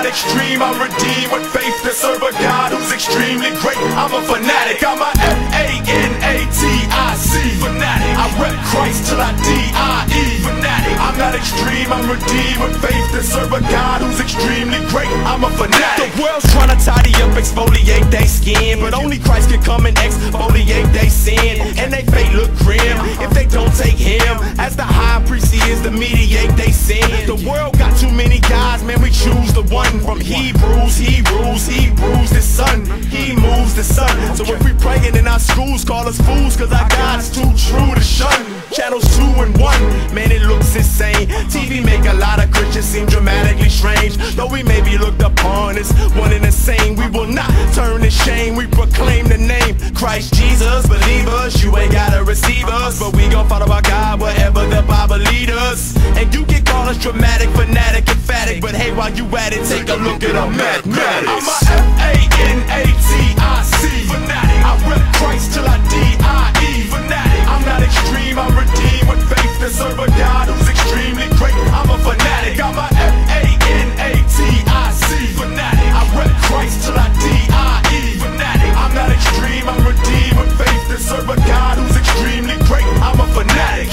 extreme, I'm redeemed with faith to serve a God who's extremely great. I'm a fanatic, I'm a F-A-N-A-T-I-C fanatic. I rep Christ till I D-I-E fanatic. I'm not extreme, I'm redeemed with faith to serve a God who's extremely great. I'm a fanatic. The world's trying to tidy up, exfoliate they skin, but only Christ can come and exfoliate they sin. And they fate look grim if they don't take him as the high priest he is to mediate they sin. The world got too many guys, man, we choose the one from Hebrews. He rules, he bruised his son, he moves the sun. So if we praying in our schools, call us fools, cause our God's too true to shun. Channels 2 and 1, man, it looks insane. TV make a lot of Christians seem dramatically strange. Though we may be looked upon as one and the same, we will not turn to shame. We proclaim the name Christ Jesus. Believers, you ain't gotta receive us, but we gon' follow our God wherever the Bible lead us. And you can call us dramatic, fanatic, emphatic, but hey, while you at it, take a look at our mathematics. I'm a F-A-N-A-T-I-C fanatic. I rep Christ till I D-I-E fanatic. I'm not extreme, I'm redeemed with faith to serve a God who's extremely great. I'm a fanatic. I'm a F-A-N-A-T-I-C fanatic. I rep Christ till I D-I-E fanatic. I'm not extreme, I'm redeemed with faith to serve a God who's extremely great. I'm a fanatic.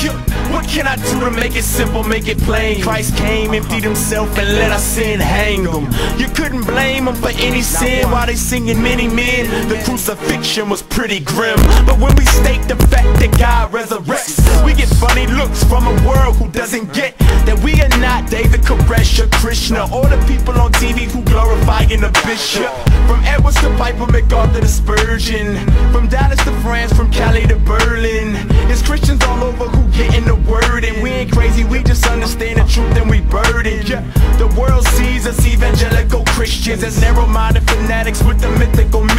What can I do to make it simple, make it plain? Christ came, emptied himself, and let our sin hang him. You couldn't blame him for any sin while they singing many men. The crucifixion was pretty grim, but when we state the fact that God resurrects, we get funny looks from a world who doesn't get that we are not David Koresh or Krishna, or the people on TV who glorifying the bishop. From Edwards to Piper, MacArthur to Spurgeon, from Dallas to France, from Cali to Berlin. There's Christians all over who getting the word, and we ain't crazy, we just understand the truth and we burden. Yeah, the world sees us evangelical Christians as narrow-minded fanatics with the mythical mission.